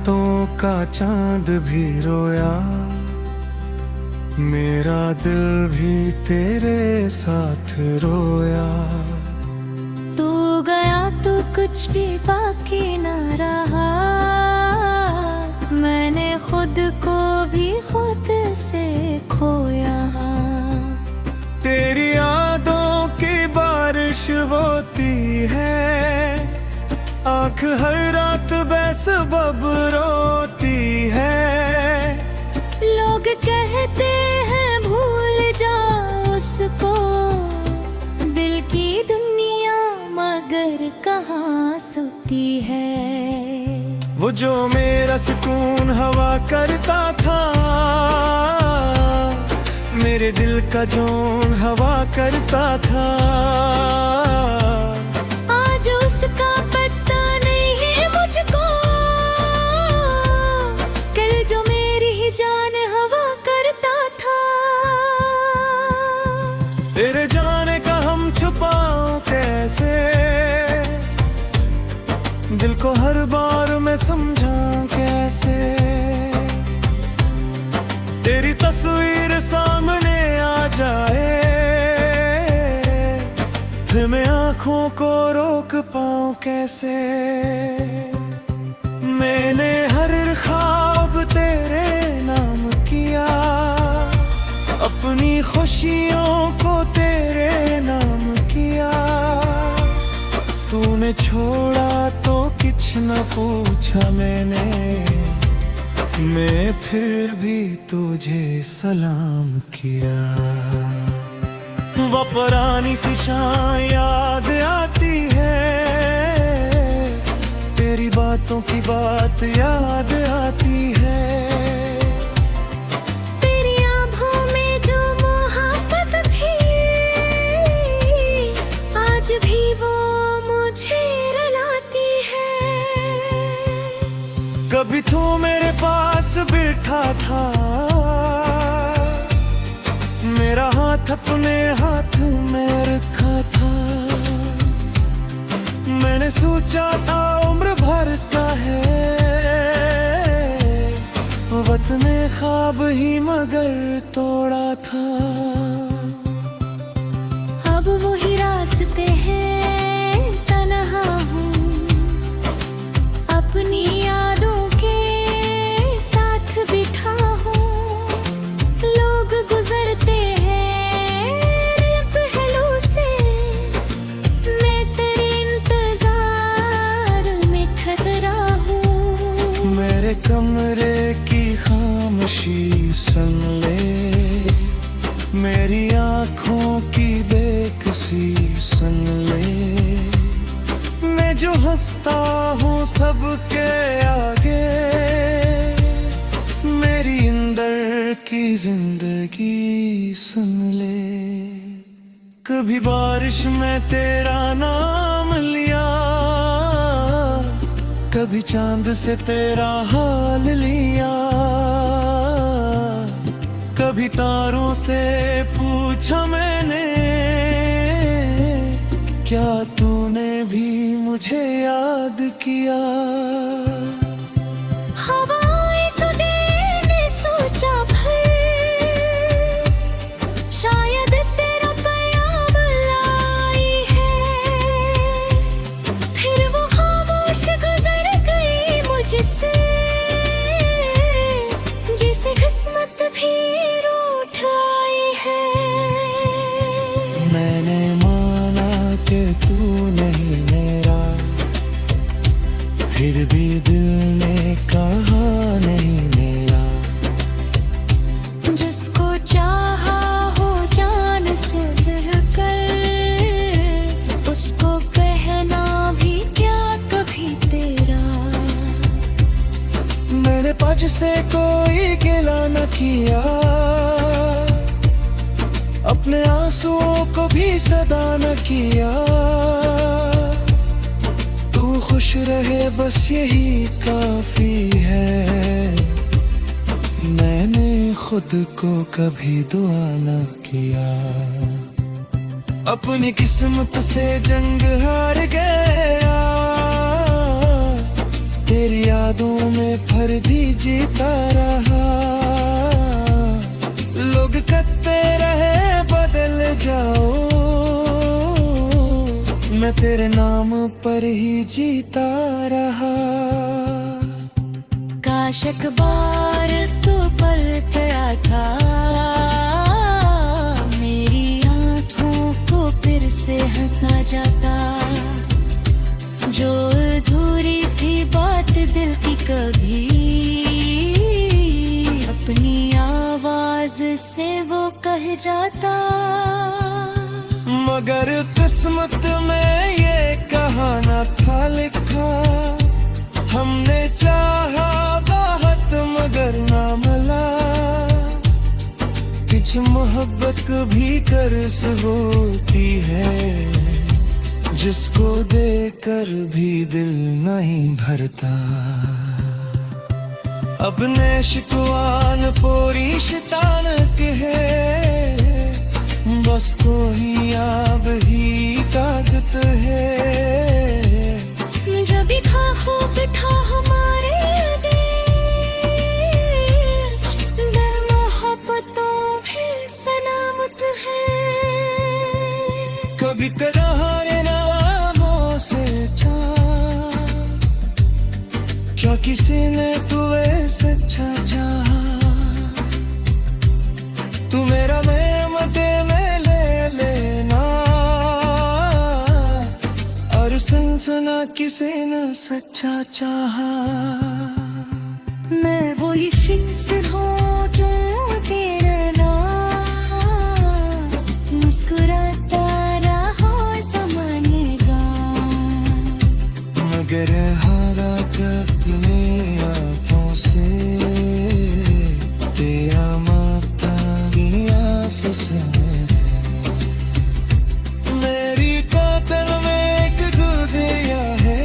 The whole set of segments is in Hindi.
रातों का चांद भी रोया, मेरा दिल भी तेरे साथ रोया। तू गया तो कुछ भी बाकी न रहा, मैंने खुद को भी खुद से खोया। तेरी यादों की बारिश होती है, आँख हर रात बेसबब रोती है। लोग कहते हैं भूल जाओ उसको, दिल की दुनिया मगर कहाँ सोती है। वो जो मेरा सुकून हवा करता था, मेरे दिल का जोन हवा करता था। आज उसका पता नहीं है मुझको, कल जो मेरी ही जान हवा करता था। तेरे जाने का हम छुपाऊं कैसे, दिल को हर बार मैं समझाऊं कैसे। तेरी तस्वीर सामने आ जाए, फिर मैं आँखों को रोक पाऊं कैसे। मैंने हर ख्वाब तेरे नाम किया, अपनी खुशियों को तेरे नाम किया। तूने छोड़ा तो कुछ न पूछा मैंने, मैं फिर भी तुझे सलाम किया। वो पुरानी सी शाम याद आती है, तेरी बातों की बात याद आती है। तेरी आँखों में जो मोहब्बत थी, आज भी वो मुझे रुलाती है। कभी तू मेरे पास बैठा था, मेरा हाथ अपने हाथ में रखा था। मैंने सोचा था उम्र भर का है वतन ख्वाब ही, मगर तोड़ा था। अब वही रास्ते हैं, तन्हा हूँ अपनी यादों के साथ बिठा हूँ। लोग गुजरते हैं पहलू से, मैं तेरे इंतजार में ठहरा हूँ। मेरे कमरे की खामोशी सुन ले, मेरी आँखों की बेकसी सुन ले। मैं जो हंसता हूँ सबके आगे, मेरी अंदर की जिंदगी सुन ले। कभी बारिश में तेरा नाम लिया, कभी चांद से तेरा हाल लिया। कभी तारों से पूछा मैंने, क्या तूने भी मुझे याद किया। हवाएं तो देने सोचा फिर, शायद तेरा पैगाम लाई है। फिर वो खामोश गुजर गई मुझसे, जिसे किस्मत भी रूठ आई है। मैंने माना कि तू नहीं मेरा, फिर भी दिल ने कहा नहीं मेरा। जिसको चाहा हो जान से बढ़कर, उसको कहना भी क्या कभी तेरा। मैंने पज से कोई गिला न किया, अपने आंसुओं को भी सदा न किया। तू खुश रहे बस यही काफी है, मैंने खुद को कभी दुआ न किया। अपनी किस्मत से जंग हार गया, तेरी यादों में नाम पर ही जीता रहा। काश एक बार तू पलट आता, मेरी आँखों को फिर से हंसा जाता। जो अधूरी थी बात दिल की कभी, अपनी आवाज से वो कह जाता। मगर किस्मत में ये कहाना था लिखा, हमने चाहा बहुत मगर ना मिला। कुछ मोहब्बत भी कर्ज होती है, जिसको देकर भी दिल नहीं भरता। अपने शिकवान पूरी शैतान के है, बस कोई आब ही ताकत है। जब भी खाखों पे था हमारे देश, दर मोहब्बतों भी सलामत है। कभी तुम्हारे नामों से क्या किसी ने तुम्हें सच्चा चाहा। तू मेरा मैं मते में ले लेना, और सनसना किसी ने सच्चा चाहा। मैं वही शख्स हूँ जो तेरा नाम मुस्कुराता रहा ज़मानेगा। मगर हारा अपनी आँखों से तेरा माता किया फिसल। मेरी कातल में एक दूधिया है,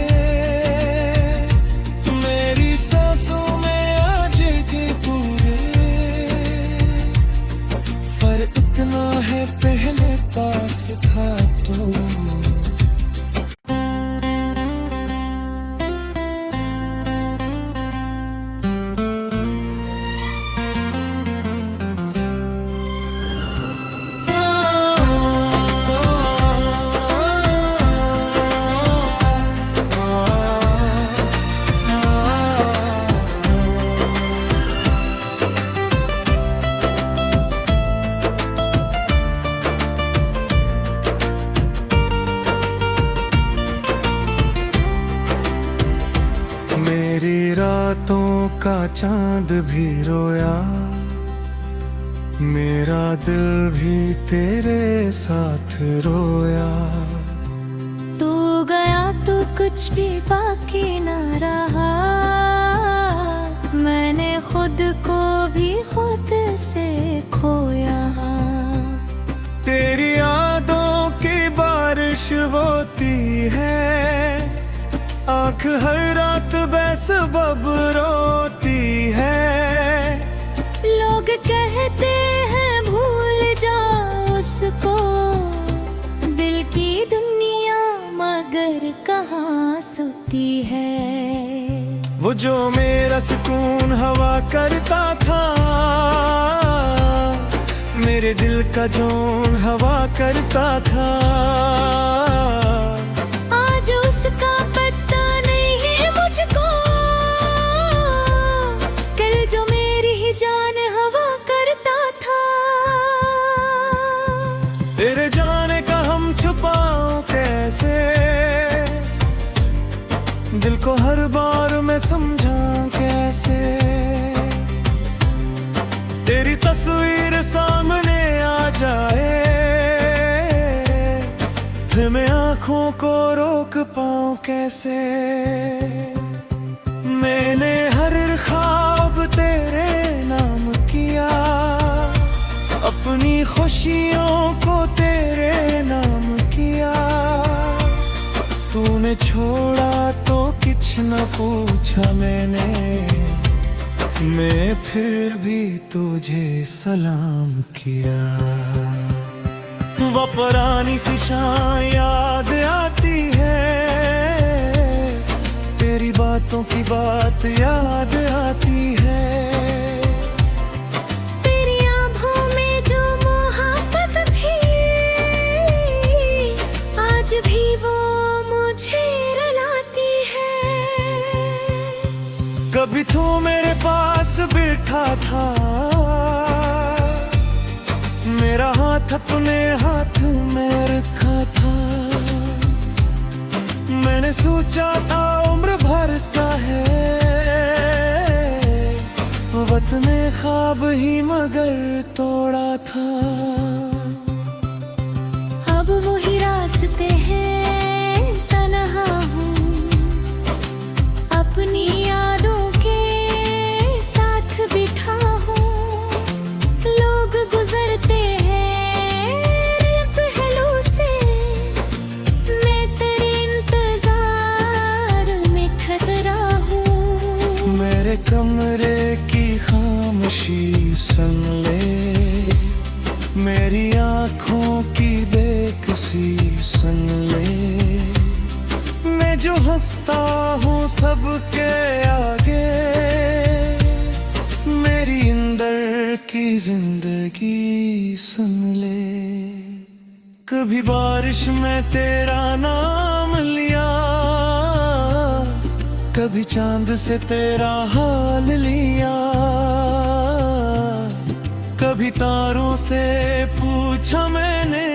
मेरी सांसों में आज के पूरे। पर इतना है पहले पास था तो। मेरी रातों का चांद भी रोया, मेरा दिल भी तेरे साथ रोया। तू गया तो कुछ भी बाकी न रहा, मैंने खुद को भी खुद से खोया। तेरी यादों की बारिश होती है, आँख हर रात बेसबब रोती है। लोग कहते हैं भूल जाओ उसको, दिल की दुनिया मगर कहाँ सोती है। वो जो मेरा सुकून हवा करता था, मेरे दिल का जोन हवा करता था। आज उसका पता नहीं है मुझको, कल जो मेरी ही जान हवा करता था। तेरे जाने का हम छुपाओ कैसे, दिल को हर बार मैं समझा कैसे। तेरी तस्वीर सामने आ जाए, फिर मैं आँखों को रोक पाऊं कैसे। मैंने हर ख्वाब तेरे नाम किया, अपनी खुशियों को तेरे नाम किया। तूने छोड़ा तो कुछ न पूछा मैंने, मैं फिर भी तुझे सलाम किया। वो पुरानी सी शाम याद आती है, तेरी बातों की बात याद आती है। तेरी आँखों में जो मोहब्बत थी, आज भी वो मुझे भी तू मेरे पास बैठा था, मेरा हाथ अपने हाथ में रखा था। मैंने सोचा था उम्र भर का है वतने ख्वाब ही मगर तोड़ा था। अब वही रास्ते हैं, तन्हा हूँ अपनी यादों के साथ बिठा हूँ। लोग गुजरते हैं पहलू से, मैं तेरे इंतजार में खतरा हूँ। मेरे कमरे की खामोशी सुन ले, मेरी आँखों की बेकसी सुन ले। मैं जो हंसता हूँ सबके आगे, मेरी अंदर की जिंदगी सुन ले। कभी बारिश में तेरा नाम लिया, कभी चांद से तेरा हाल लिया, कभी तारों से पूछा मैंने,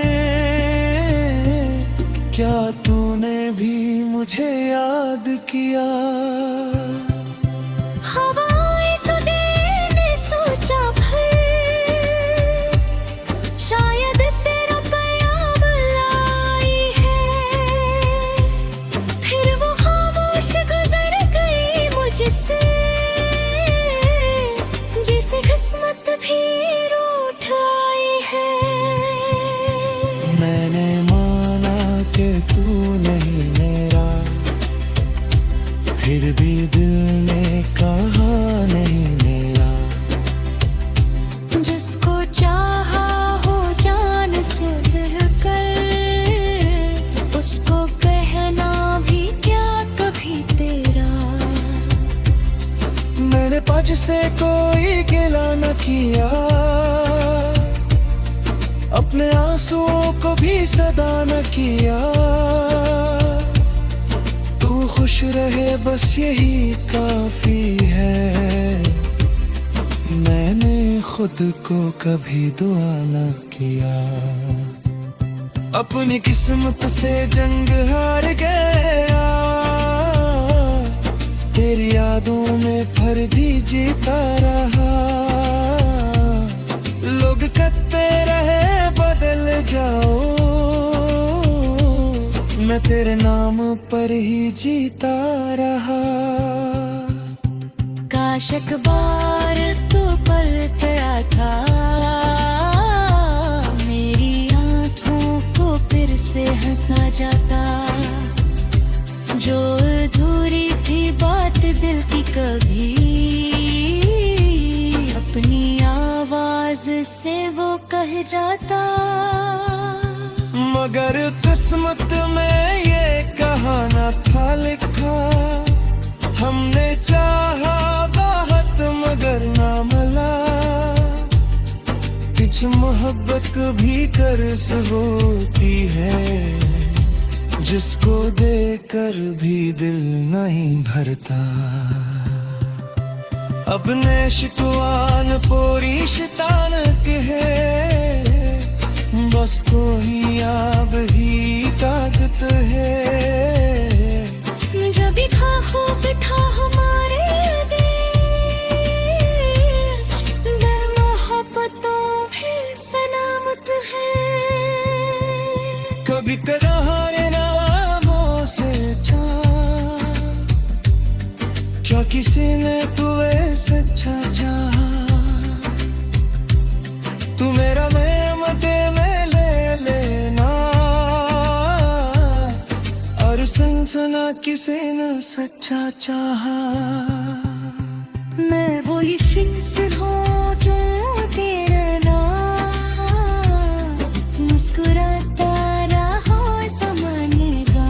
क्या तूने भी मुझे याद किया। हवाएं तो देने सोचा फिर, शायद तेरा पैगाम लाई है। फिर वो खामोश गुजर गई मुझसे, जिसे किस्मत भी रूठ आई है। मैंने माना कि तू नहीं मेरा, फिर भी दिल ने कहा नहीं मेरा। जिसको चाहा हो जान से रहकर, उसको कहना भी क्या कभी तेरा। मैंने पाँच से कोई गिला न किया, अपने आंसुओं को भी सदा न किया। तू खुश रहे बस यही काफी है, मैंने खुद को कभी दुआ न किया। अपनी किस्मत से जंग हार गया, तेरी यादों में फिर भी जीता रहा। लोग कहते रहे बदल जाओ, मैं तेरे नाम पर ही जीता रहा। काश एक बार तू पलटा था, मेरी आँखों को फिर से हंसा जाता। जो अधूरी थी बात दिल की कभी, अपनी आवाज से वो कह जाता। मगर किस्मत में ये कहा न था लिखा, हमने चाहा बहुत मगर ना मिला। कुछ मोहब्बत भी कर्ज होती है, जिसको देकर भी दिल नहीं भरता। अपने शिकवान पोरी शैतान के है, बस कोई आब ही ताकत है। जब भी खाखों पे था हमारे बीच, दर मोहब्बतों भी सलामत है। कभी तुम्हारे नामों से क्या किसी ने तुम्हें सच्चा चाहा। तू मेरा मेमते में ले लेना, और सनसना किसी ने सच्चा चाहा। मैं वो शख्स हूँ जो तेरा नाम मुस्कुराता रहा समानेगा।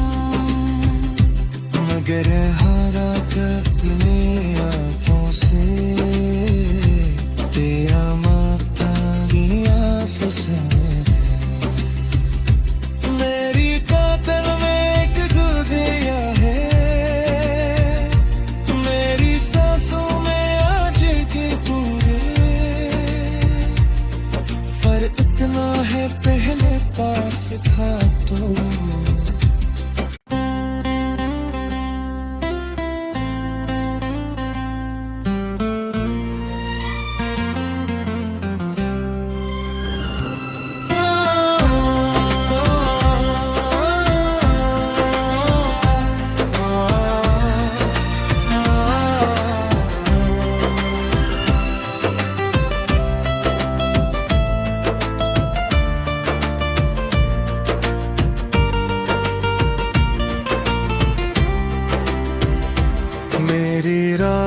मगर हारा कब तुम्हें आँखों से, तेरा माता गया फसाने। मेरी कातर में एक गुदिया है, मेरी सांसों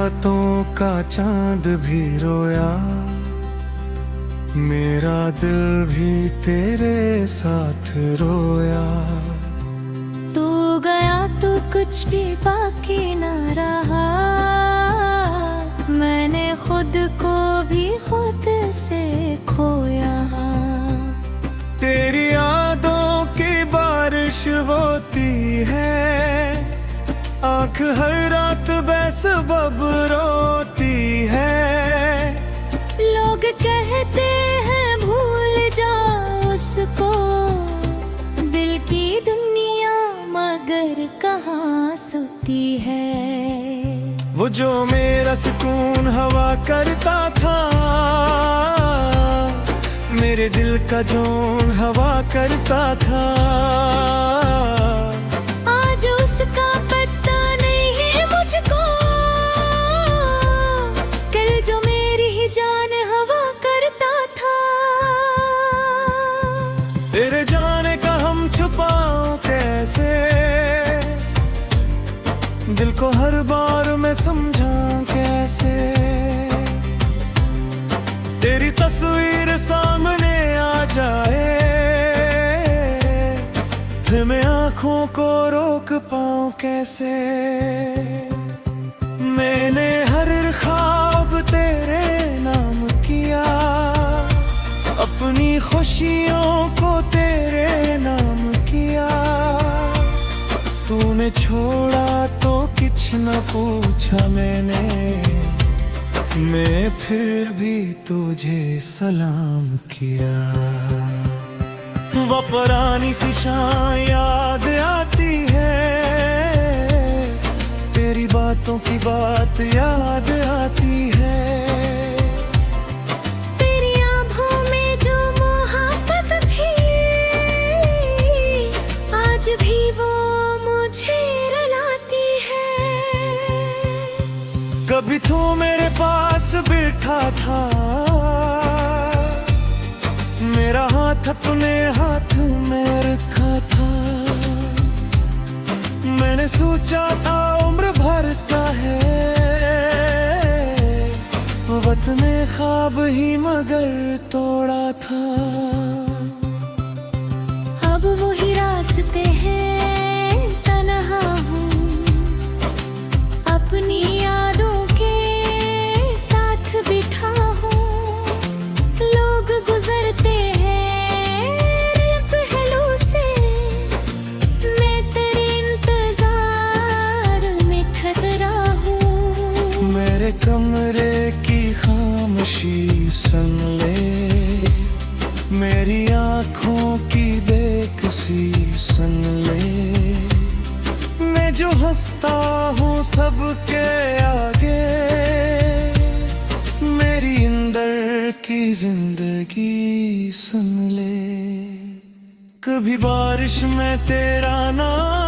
रातों का चांद भी रोया, मेरा दिल भी तेरे साथ रोया। तू गया तो कुछ भी बाकी न रहा, मैंने खुद को भी खुद से खोया। तेरी यादों की बारिश होती है, आँख हर रात बेसबब रोती है। लोग कहते हैं भूल जाओ उसको, दिल की दुनिया मगर कहाँ सोती है। वो जो मेरा सुकून हवा करता था, मेरे दिल का जोन हवा करता था। आज उसका पता नहीं है मुझको, कल जो मेरी ही जान हवा करता था। तेरे जाने का हम छुपाऊं कैसे, दिल को हर बार मैं समझाऊं कैसे। तेरी तस्वीर सामने आ जाए, फिर मैं आँखों को रोक पाऊं कैसे। मैंने हर ख्वाब तेरे नाम किया, अपनी खुशियों को तेरे नाम किया। तूने छोड़ा तो कुछ न पूछा मैंने, मैं फिर भी तुझे सलाम किया। वो पुरानी सी शाम याद आती है, तेरी बातों की बात याद आती है। तेरी आँखों में जो मोहब्बत थी, आज भी वो मुझे रुलाती है। कभी तू मेरे पास बैठा था, मेरा हाथ अपने हाथ में रखा था। मैंने सोचा था उम्र भर का है वतने ख्वाब ही, मगर तोड़ा था। अब वही रास्ते हैं, तन्हा हूँ अपनी यादों के साथ बिठा हूँ। लोग गुजरते हैं पहलू से, मैं तेरे इंतजार में ठहरा हूँ। मेरे कमरे की खामोशी सुन ले, मेरी आँखों की बेकसी सुन ले। मैं जो हंसता हूँ सबके आगे, मेरी अंदर की जिंदगी सुन ले। कभी बारिश में तेरा नाम